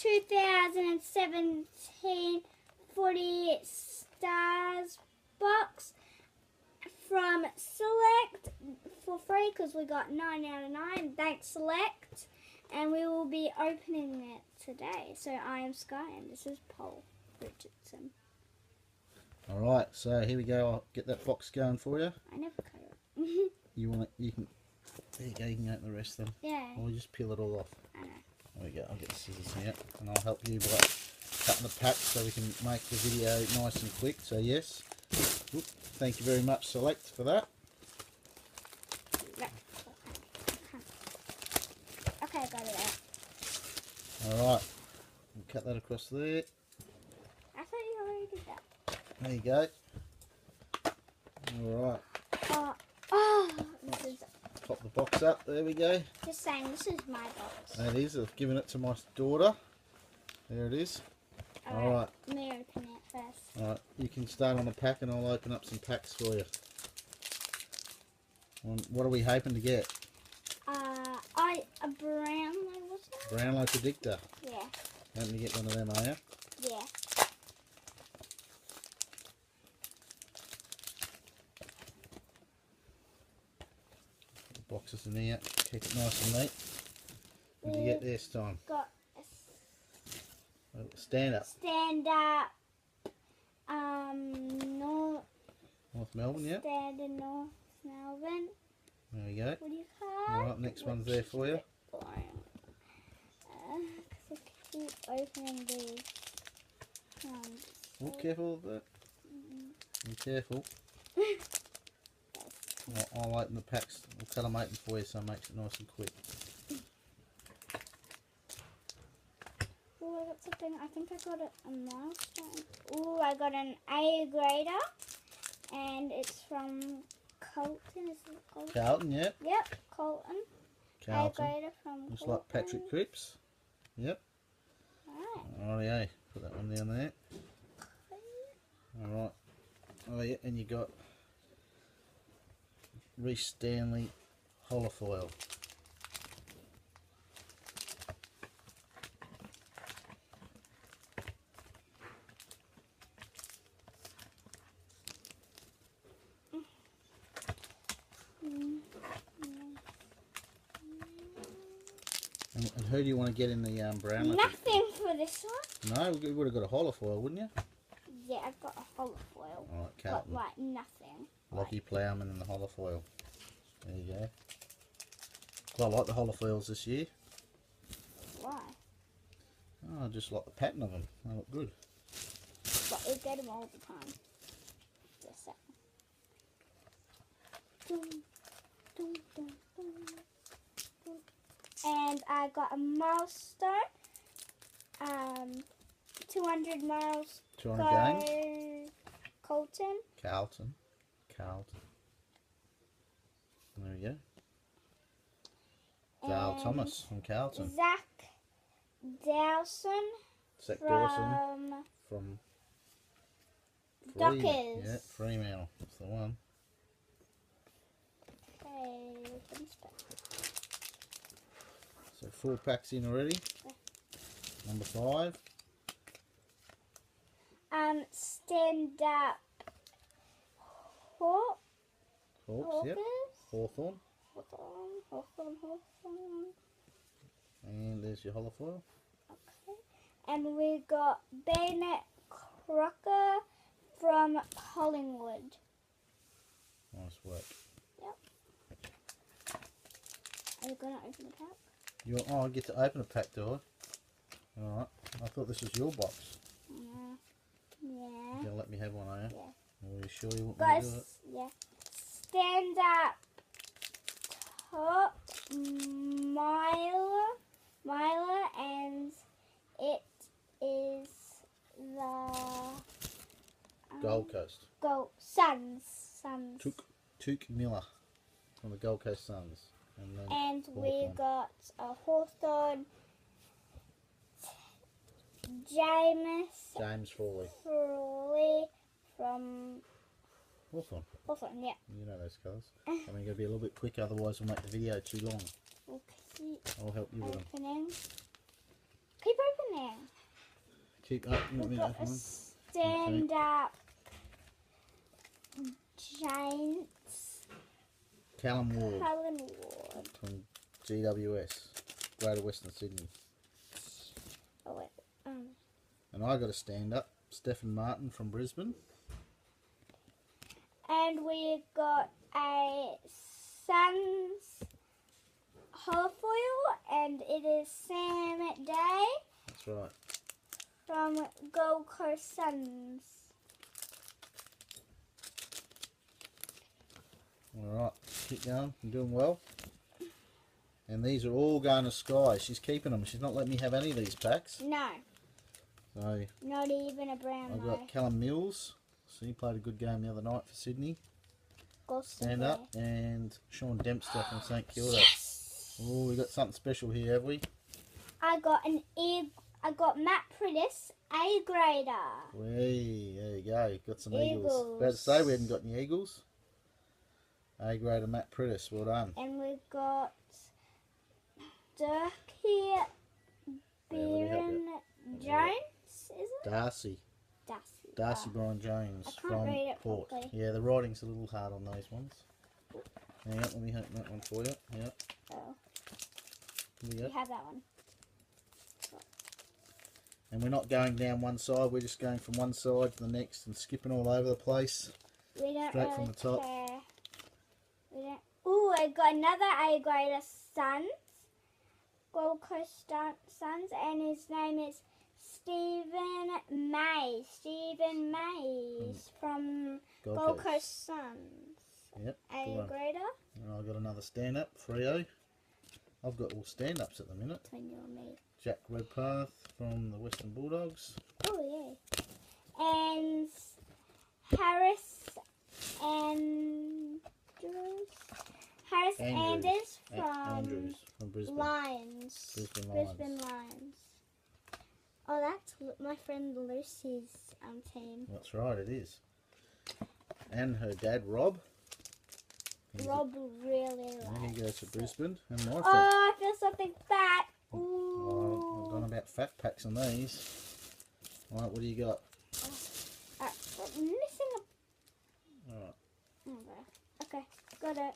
2017 Footy Stars box from Select for free because we got 9 out of 9. Thanks, Select. And we will be opening it today. So I am Sky and this is Paul Richardson. Alright, so here we go. I'll get that box going for you. I never cut it. You can, there you go, you can open the rest of them. Yeah. Or you just peel it all off. I know. There we go, I'll get the scissors here and I'll help you by cutting the pack so we can make the video nice and quick. So yes, Oop, thank you very much Select for that. Okay, I got it out. Alright, cut that across there. I thought you already did that. There you go. Alright. This is Pop the box up, there we go. just saying, this is my box. That is, I've given it to my daughter. There it is. Alright. Let me open it first. Alright, you can start on the pack and I'll open up some packs for you. What are we hoping to get? A Brownlow, what's that? Brownlow Predictor. Yeah. Hoping to get one of them, are you? Yeah. Boxes in here, keep it nice and neat. What did you get this time? Got a Stand up. stand up. North Melbourne, yeah. Stand in North Melbourne. There we go. What do you call? Alright, next one's there for you. I keep opening these. Oh, careful with that. Be careful. I'll open the packs. We'll cut them open for you so it makes it nice and quick. Oh, I got something. I think I got a milestone. Oh, I got an A grader, and it's from Colton. Is it Colton? Carlton, yep. Yep, Colton. Carlton. A grader from Looks Colton. like Patrick Cripps. Yep. Alright. Rightio. Put that one down there. Alright. Oh yeah, and you got Reece Stanley holofoil. And who do you want to get in the Brownlow? Nothing for this one. No, you would have got a holofoil, wouldn't you? Yeah, I've got a holofoil. Alright, But Carlton. like nothing. Lockie Plowman and the holofoil. There you go. Quite like the holofoils this year. Why? Oh, I just like the pattern of them. They look good. But we get them all the time. Just that. Dum, dum, dum, dum. And I got a milestone. 200 miles. 200 games. Colton. Carlton. There we go. Dale And Thomas from Carlton. Zach Dawson Zach Dawson from from Dockers. Yeah, Fremantle. That's the one. Okay, So 4 packs in already. Number 5. Stand up Hawks. Hawks, yep. Hawthorn. Hawthorn. And there's your holofoil. Okay. And we got Bennett Crocker from Collingwood. Nice work. Yep. Are you going to open the pack? I get to open a pack, do I? Alright. I thought this was your box. Yeah. You're going to let me have one, are you? Yeah. Are you sure you want me Guys, to do it? yeah. Stand up top Myler, and it is the Gold Coast. Suns. Took Miller from the Gold Coast Suns. And we Hawthorn. got a Hawthorn. James Frawley. from Hawthorn. Hawthorn, yeah. You know those colours. I'm going to be a little bit quick, otherwise we'll make the video too long. We'll keep I'll help you with them. opening. Keep Yeah. Keep up. You want me We to got open a one? stand-up Giants Callum Ward Cullen Ward. from GWS, Greater Western Sydney. Oh wait. And I got a stand up, Stephen Martin from Brisbane. And we got a Suns holofoil, and it is Sam Day That's right. from Gold Coast Suns. Alright, keep going. I'm doing well. And these are all going to Sky. She's keeping them. She's not letting me have any of these packs. No, So not even a brown I've got Callum Mills. So he played a good game the other night for Sydney. Stand up. And Sean Dempster from St Kilda. Yes! Oh, we got something special here, have we? I got Matt Prittis, A grader. Hey, there you go. Got some Eagles. Eagles. About to say we hadn't got any Eagles. A grader Matt Prittis, well done. And we've got Dirkie Byron Jones, is it? Darcy Darcy. Brian Jones I can't from read it Port. properly. Yeah, the writing's a little hard on those ones. Hang on, let me open that one for you. Yeah, Oh, here we you go. have that one. And we're not going down one side, we're just going from one side to the next and skipping all over the place. We don't Straight really from the top. care. We don't. Ooh, I got another A grader Suns, Gold Coast Suns, and his name is Stephen Mays. Stephen Mays from Gold Coast Suns. Yep, good A one. grader. And I've got another stand-up, Freo. I've got all stand-ups at the minute. Between you and me. Jack Redpath from the Western Bulldogs. Oh yeah. And Harris Andrews. Anders from Andrews from Brisbane. Lions. Brisbane Lions. Lions. Oh, that's my friend Lucy's team. That's right, it is. And her dad, Rob. Rob really And likes he goes to it. Brisbane. And my friend. Oh, I feel something fat. Oh, Ooh. I've gone about fat packs on these. Alright, what do you got? I'm missing a... Alright. Okay, got it.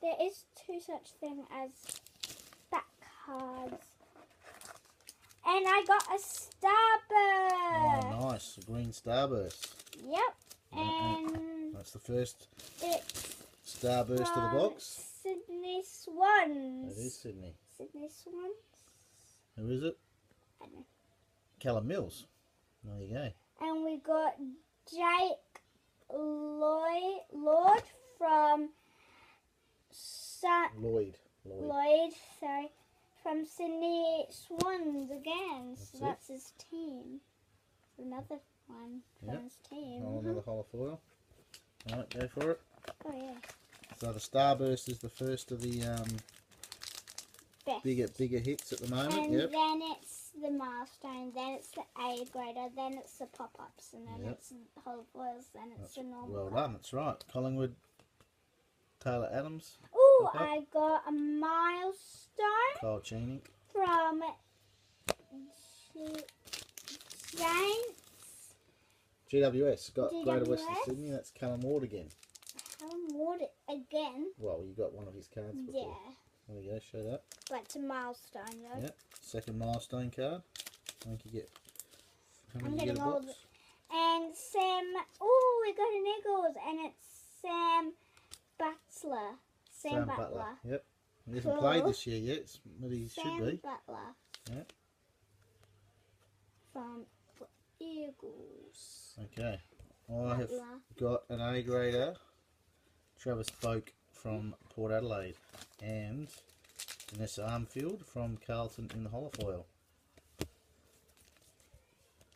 There is two such thing as fat cards. And I got a Starburst. Oh, nice. A green Starburst. Yep. And That's the first it's Starburst of the from box. Sydney Swans. That is Sydney. Sydney Swans. Who is it? I don't know. Callum Mills. There you go. And we got Jake Lloyd from Lloyd. from Sydney Swans again. So That's it. that's his team. Another one from Yep. his team. Oh, another holofoil. Alright, go for it. Oh yeah. So the Starburst is the first of the Best. bigger hits at the moment. And Yep. then it's the milestone, then it's the A grader, then it's the pop-ups, and then Yep. it's the whole foils, then it's the normal. Well done. That's right. Collingwood, Taylor Adams, Ooh, pop-up. I got a milestone Kyle Cheney. from Saints. GWS got Greater GWS. Western Sydney. That's Callum Ward again. Callum Ward again. Well, you got one of his cards before. Yeah, There we go. Show that. but it's a milestone though. Yep. Second milestone card. I think you get. How I'm many you getting get a all box? the, and Sam. Oh, we got an Eagles, and it's Sam Butler. Sam Butler. Yep. He hasn't Cool. played this year yet, but he Sam should be. Butler. Yep. From the Eagles. Okay. I have Butler. got an A grader, Travis Folk from Port Adelaide, and Vanessa Armfield from Carlton in the holofoil.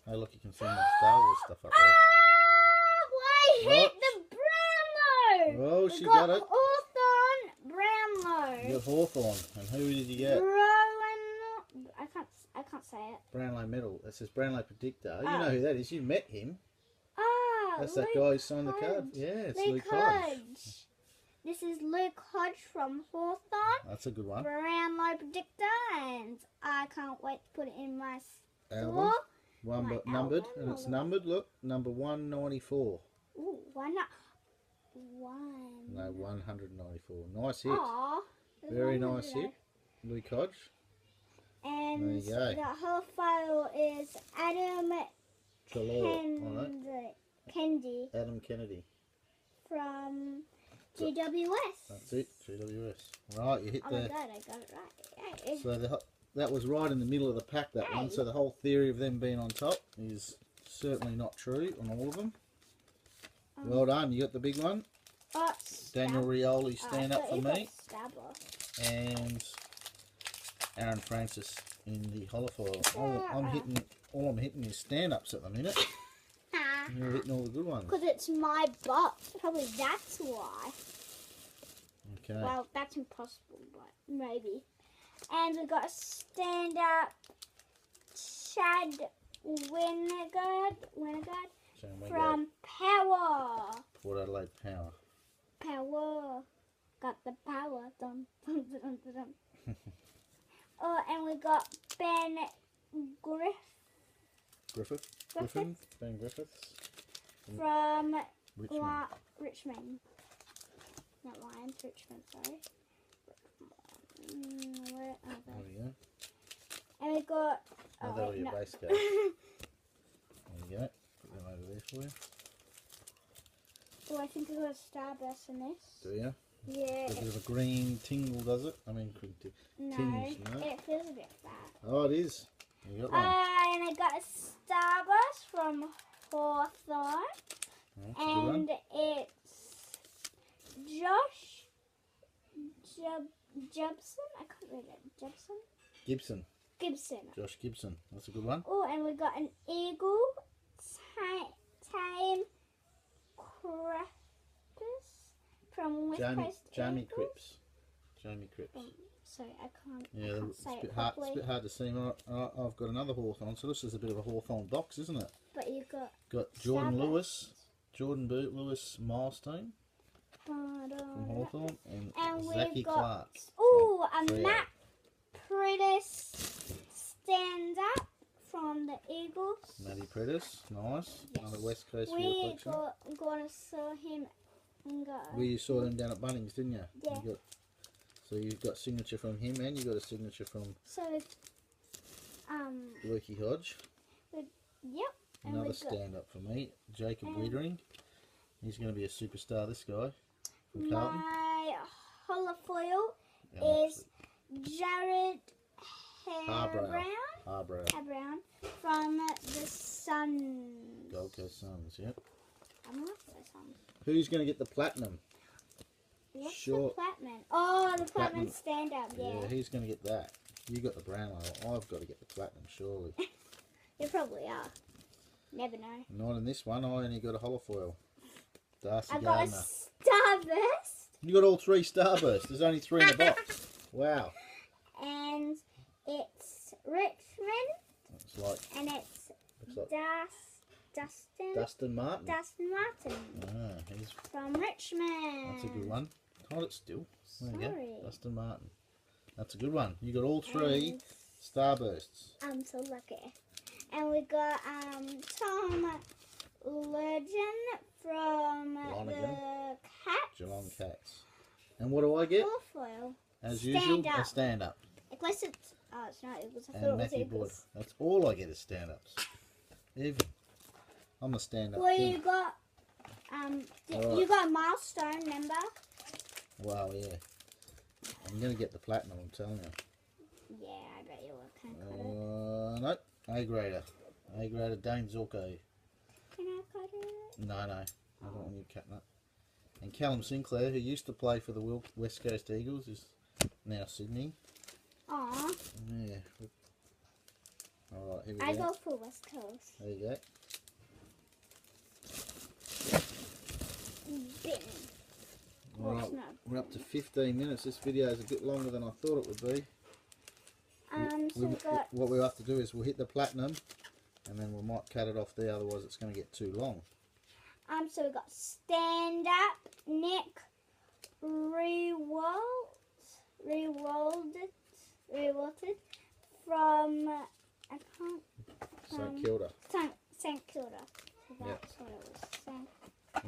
Hey, look, you can see my Star Wars stuff up there. I hit What? the Brownlow. Oh, she got it. Hawthorn You Brownlow. got Hawthorn, and who did you get? Rowan. I can't say it. Brownlow medal. It says Brownlow Predictor. You Oh. know who that is. You met him. Ah, That's that Luke guy who signed the card. Hodge. Yeah, it's Luke Luke Hodge. Hodge. This is Luke Hodge from Hawthorn. That's a good one. Brown Low Predictor, and I can't wait to put it in my Album. store. Numbered, and it's numbered. Look, number 194. Ooh, why not? One. No, 194. Nice hit. Aww, Very nice hit, Luke Hodge. And there you go. the whole file is Adam Kendi Adam Kennedy. from GWS. That's it, GWS. Right, you hit Oh the... my god, I got it right. Yay. So that was right in the middle of the pack, that one. So the whole theory of them being on top is certainly not true on all of them. Well done, you got the big one. Daniel Rioli, stand up for me. And Aaron Francis in the holofoil. All I'm hitting is stand-ups at the minute. You're hitting all the good ones. Because it's my box. Probably that's why. Okay. Well, that's impossible, but maybe. And we got a stand-up Chad Winegard from Power. Port Adelaide Power. Power. Got the power. Dun, dun, dun, dun, dun. Oh, and we got Ben Griffiths. Ben Griffiths. From Richmond. Richmond. Not Lions, Richmond, sorry. Where are they? There we go. And we got... Oh, there were your base cards. There you go. Put them over there for you. Oh, I think we got a starburst in this. Do you? Yeah. A bit of a green tingle, does it? I mean, no, tinge, no? it feels a bit bad. Oh, it is. You got one. And I got a starburst from Hawthorn. That's a good one. And it's Josh Jobson. I can't read it. Gibson. Josh Gibson. That's a good one. Oh, and we got an eagle. Tame Crepus from West Coast Jamie Eagles. Cripps. Sorry, I can't. Yeah, I can't it's say a it bit hard. properly. It's a bit hard to see. I've got another Hawthorn, so this is a bit of a Hawthorn box, isn't it? But you got Jordan Starburst. Lewis Milestone from Hawthorn, and Zachy we've got Clark. a Matt Prentice stand up from the Eagles. Matty Prentice, nice. Yes. Another West Coast We Field collection. gonna saw him and go. You saw him down at Bunnings, didn't you? Yeah. So you've got signature from him, and you got a signature from Lukey Hodge. Yep. Another stand up for me, Jacob Wiedering. He's going to be a superstar, this guy from Carlton. My holofoil is Jared Brown from the Sun. Gold Coast Suns, yep. I like the Suns. Who's going to get the platinum? What's the platinum? Oh, the platinum stand up, yeah. Yeah, he's going to get that. You got the Brownlow. I've got to get the platinum, surely. You probably are. Never know. Not in this one. I only got a holofoil. Darcy I Gardner. got a Starburst. You got all 3 Starbursts. There's only 3 in the box. Wow. And it's Richmond. It's like. And it's Looks like Dustin Martin. Dustin Martin. Ah, he's From Richmond. That's a good one. Hold it still. There you Sorry. go. Dustin Martin. That's a good one. You got all 3 Starbursts. I'm so lucky. And we got Tom Legend from the Cats. Geelong Cats. And what do I get? Holofoil. As usual, a stand up. Unless it's it's not Eagles. I thought And it was Matthew Boyd. Eagles. That's all I get is stand ups. Even. I'm a stand up. Well, you got you got a milestone, remember? Wow, yeah. I'm gonna get the platinum. I'm telling you. Yeah, I bet you will. Can I cut it? Nope. A grader. A grader. Dane Zorko. Can I cut it? No. I don't want you cutting it. And Callum Sinclair, who used to play for the West Coast Eagles, is now Sydney. Aw. Yeah. Alright, here we I go. go for West Coast. There you go. Alright, we're up to 15 minutes. This video is a bit longer than I thought it would be. So we got What we'll have to do is we'll hit the platinum and then we might cut it off there, otherwise it's going to get too long. so we got stand up Nick rewalted from St Kilda. St Kilda. So that's what it was saying.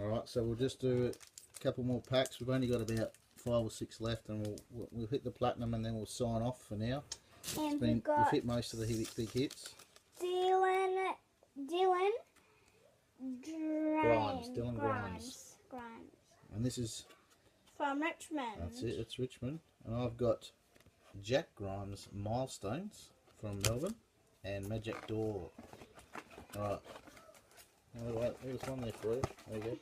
Alright, so we'll just do a couple more packs. We've only got about 5 or 6 left, and we'll hit the platinum and then we'll sign off for now. And we've hit most of the big hits. Dylan Grimes. And this is from Richmond. That's it, it's Richmond. And I've got Jack Grimes Milestones from Melbourne and Magic Door. Alright. Wait, there's one there for you. There you go.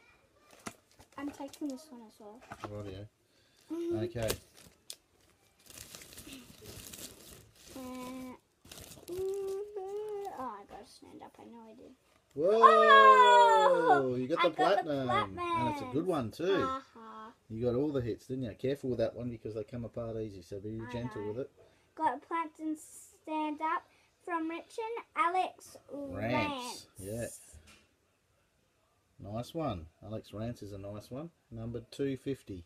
I'm taking this one as well. Rightio. Okay. Oh, I gotta stand up. I know I did. Whoa! Oh, You got the platinum. And it's a good one too. You got all the hits, didn't you? Careful with that one because they come apart easy, so be gentle with it. Got a platinum stand up from Richmond, Alex Rance. Yeah. Nice one. Alex Rance is a nice one. Number 250.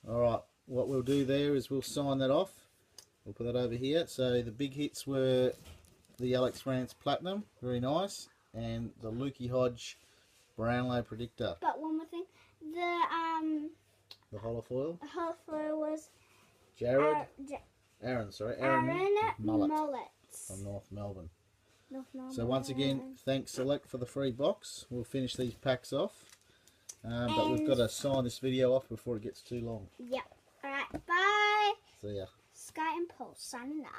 Alright, what we'll do there is we'll sign that off. We'll put that over here. So the big hits were the Alex Rance Platinum, very nice, and the Lukey Hodge Brownlow Predictor. But one more thing, the holofoil was Aaron Mullet from North Melbourne. So once again, thanks Select for the free box. We'll finish these packs off, but we've got to sign this video off before it gets too long. Yep. Alright, bye. See ya. Sky and Pulse signing out.